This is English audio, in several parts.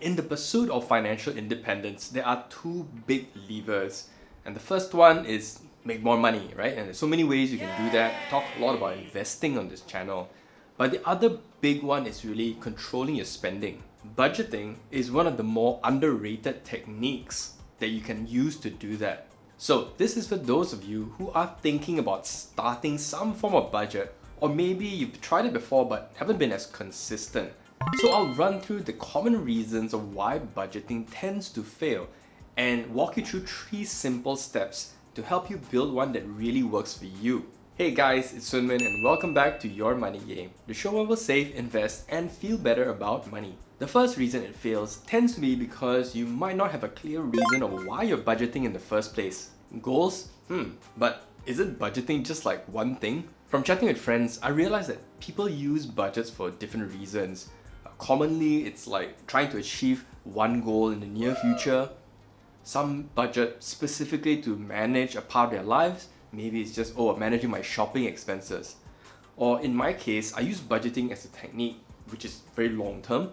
In the pursuit of financial independence, there are two big levers. And the first one is make more money, right? And there's so many ways you can do that. I talk a lot about investing on this channel. But the other big one is really controlling your spending. Budgeting is one of the more underrated techniques that you can use to do that. So this is for those of you who are thinking about starting some form of budget, or maybe you've tried it before but haven't been as consistent. So I'll run through the common reasons of why budgeting tends to fail and walk you through 3 simple steps to help you build one that really works for you. Hey guys, it's Sunmin and welcome back to Your Money Game, the show where we'll save, invest and feel better about money. The first reason it fails tends to be because you might not have a clear reason of why you're budgeting in the first place. Goals? But isn't budgeting just like one thing? From chatting with friends, I realized that people use budgets for different reasons. Commonly, it's like trying to achieve one goal in the near future. Some budget specifically to manage a part of their lives. Maybe it's just, managing my shopping expenses. Or in my case, I use budgeting as a technique, which is very long term.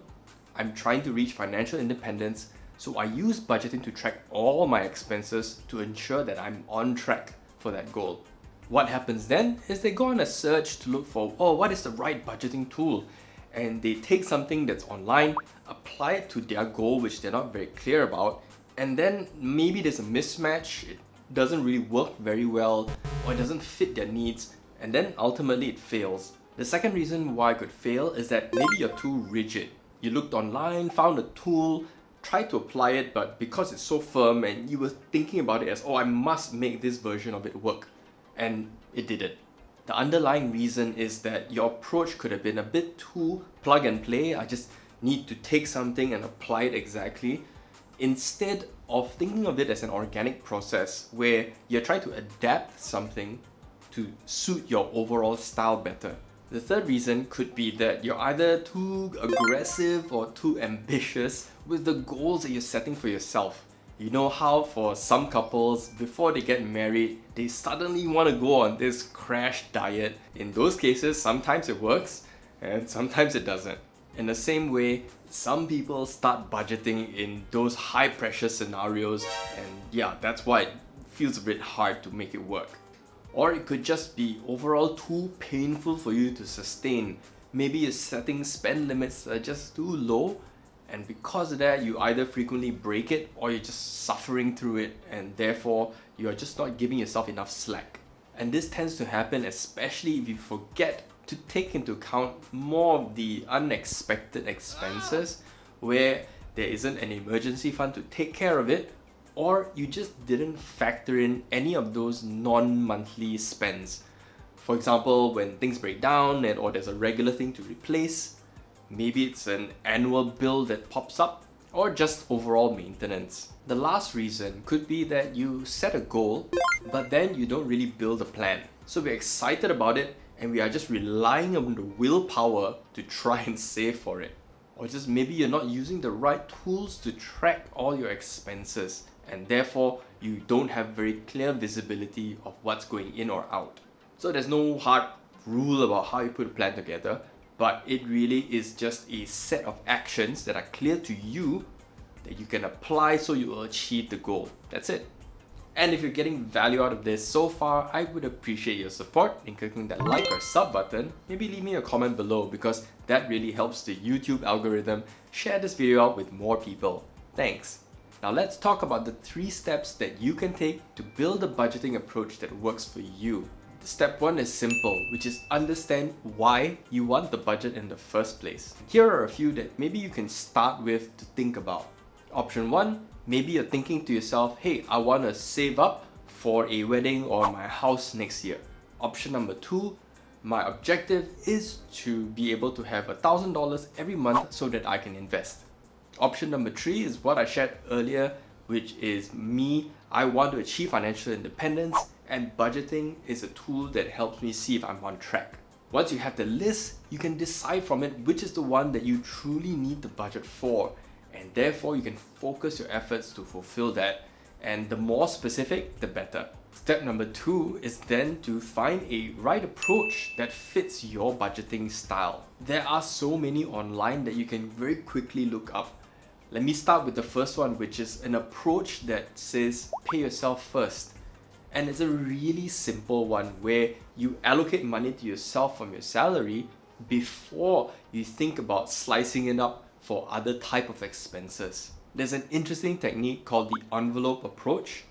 I'm trying to reach financial independence, so I use budgeting to track all my expenses to ensure that I'm on track for that goal. What happens then is they go on a search to look for, what is the right budgeting tool? And they take something that's online, apply it to their goal, which they're not very clear about, and then maybe there's a mismatch, it doesn't really work very well, or it doesn't fit their needs, and then ultimately it fails. The second reason why it could fail is that maybe you're too rigid. You looked online, found a tool, tried to apply it, but because it's so firm and you were thinking about it as, I must make this version of it work, and it didn't. The underlying reason is that your approach could have been a bit too plug and play. I just need to take something and apply it exactly, instead of thinking of it as an organic process where you're trying to adapt something to suit your overall style better. The third reason could be that you're either too aggressive or too ambitious with the goals that you're setting for yourself. You know how for some couples, before they get married, they suddenly want to go on this crash diet. In those cases, sometimes it works and sometimes it doesn't. In the same way, some people start budgeting in those high pressure scenarios, and that's why it feels a bit hard to make it work. Or it could just be overall too painful for you to sustain. Maybe you're setting spend limits that are just too low, and because of that, you either frequently break it or you're just suffering through it, and therefore you're just not giving yourself enough slack. And this tends to happen especially if you forget to take into account more of the unexpected expenses where there isn't an emergency fund to take care of it, or you just didn't factor in any of those non-monthly spends. For example, when things break down or there's a regular thing to replace, maybe it's an annual bill that pops up, or just overall maintenance. The last reason could be that you set a goal, but then you don't really build a plan. So we're excited about it, and we are just relying on the willpower to try and save for it. Or just maybe you're not using the right tools to track all your expenses, and therefore you don't have very clear visibility of what's going in or out. So there's no hard rule about how you put a plan together, but it really is just a set of actions that are clear to you that you can apply so you will achieve the goal. That's it. And if you're getting value out of this so far, I would appreciate your support in clicking that like or sub button. Maybe leave me a comment below because that really helps the YouTube algorithm share this video out with more people. Thanks. Now let's talk about the 3 steps that you can take to build a budgeting approach that works for you. Step 1 is simple, which is understand why you want the budget in the first place. Here are a few that maybe you can start with to think about. Option 1, maybe you're thinking to yourself, hey, I want to save up for a wedding or my house next year. Option number 2, my objective is to be able to have $1,000 every month so that I can invest. Option number 3 is what I shared earlier, which is I want to achieve financial independence, and budgeting is a tool that helps me see if I'm on track. Once you have the list, you can decide from it which is the one that you truly need the budget for, and therefore you can focus your efforts to fulfill that, and the more specific, the better. Step number 2 is then to find a right approach that fits your budgeting style. There are so many online that you can very quickly look up. Let me start with the first one, which is an approach that says pay yourself first. And it's a really simple one where you allocate money to yourself from your salary before you think about slicing it up for other type of expenses. There's an interesting technique called the envelope approach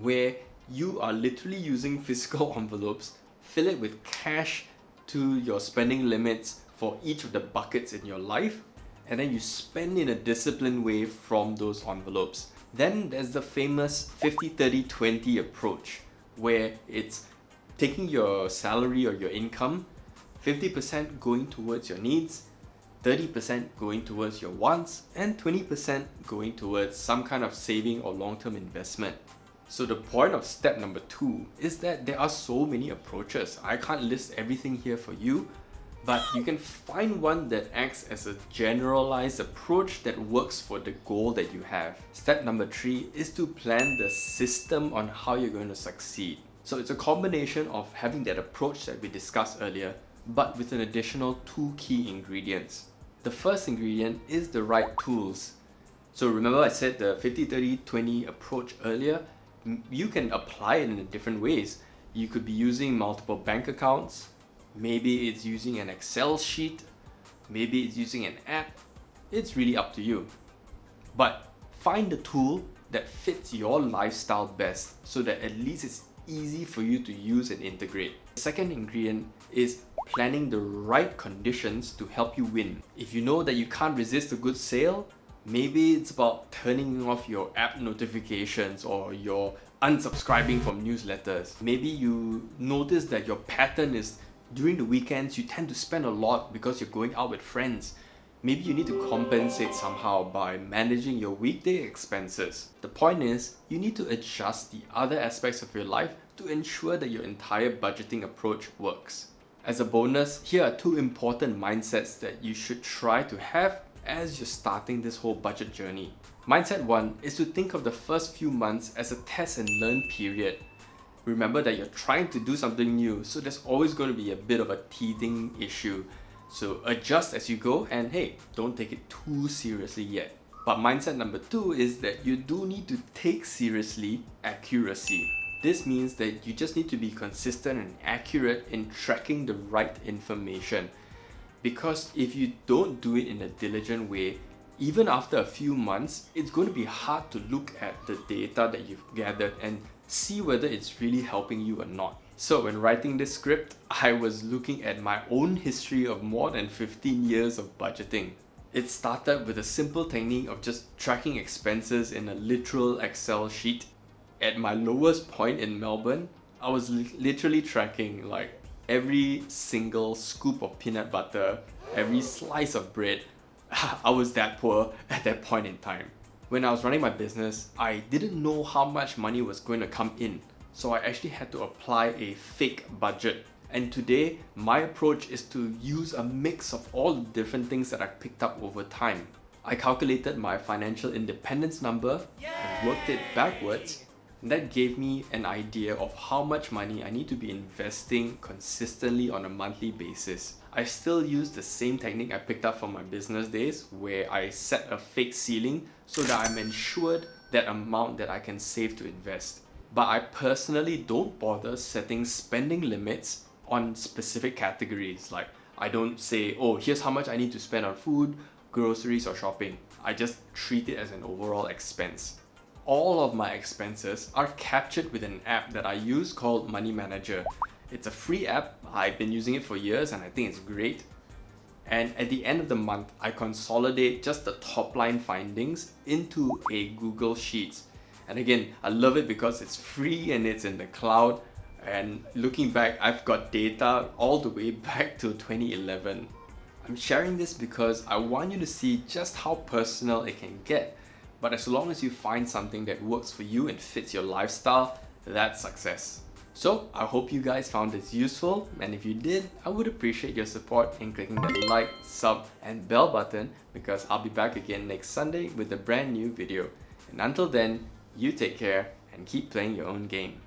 where you are literally using physical envelopes, fill it with cash to your spending limits for each of the buckets in your life, and then you spend in a disciplined way from those envelopes. Then there's the famous 50-30-20 approach where it's taking your salary or your income, 50% going towards your needs, 30% going towards your wants, and 20% going towards some kind of saving or long-term investment. So the point of step number 2 is that there are so many approaches. I can't list everything here for you, but you can find one that acts as a generalized approach that works for the goal that you have. Step number 3 is to plan the system on how you're going to succeed. So it's a combination of having that approach that we discussed earlier, but with an additional 2 key ingredients. The first ingredient is the right tools. So remember I said the 50-30-20 approach earlier? You can apply it in different ways. You could be using multiple bank accounts. Maybe it's using an Excel sheet. Maybe it's using an app. It's really up to you. But find the tool that fits your lifestyle best so that at least it's easy for you to use and integrate. The second ingredient is planning the right conditions to help you win. If you know that you can't resist a good sale, maybe it's about turning off your app notifications or you're unsubscribing from newsletters. Maybe you notice that your pattern is during the weekends you tend to spend a lot because you're going out with friends. Maybe you need to compensate somehow by managing your weekday expenses. The point is, you need to adjust the other aspects of your life to ensure that your entire budgeting approach works. As a bonus, here are 2 important mindsets that you should try to have as you're starting this whole budget journey. Mindset 1 is to think of the first few months as a test and learn period. Remember that you're trying to do something new, so there's always going to be a bit of a teething issue. So adjust as you go, and hey, don't take it too seriously yet. But mindset number 2 is that you do need to take seriously accuracy. This means that you just need to be consistent and accurate in tracking the right information. Because if you don't do it in a diligent way, even after a few months, it's going to be hard to look at the data that you've gathered and see whether it's really helping you or not. So when writing this script, I was looking at my own history of more than 15 years of budgeting. It started with a simple technique of just tracking expenses in a literal Excel sheet. At my lowest point in Melbourne, I was literally tracking like every single scoop of peanut butter, every slice of bread. I was that poor at that point in time. When I was running my business, I didn't know how much money was going to come in. So I actually had to apply a fake budget. And today, my approach is to use a mix of all the different things that I picked up over time. I calculated my financial independence number and worked it backwards. And that gave me an idea of how much money I need to be investing consistently on a monthly basis. I still use the same technique I picked up from my business days, where I set a fake ceiling so that I'm ensured that amount that I can save to invest. But I personally don't bother setting spending limits on specific categories. Like, I don't say, oh, here's how much I need to spend on food, groceries, or shopping. I just treat it as an overall expense. All of my expenses are captured with an app that I use called Money Manager. It's a free app. I've been using it for years and I think it's great. And at the end of the month, I consolidate just the top line findings into a Google Sheets. And again, I love it because it's free and it's in the cloud. And looking back, I've got data all the way back to 2011. I'm sharing this because I want you to see just how personal it can get. But as long as you find something that works for you and fits your lifestyle, that's success. So I hope you guys found this useful, and if you did, I would appreciate your support in clicking that like, sub and bell button, because I'll be back again next Sunday with a brand new video. And until then, you take care and keep playing your own game.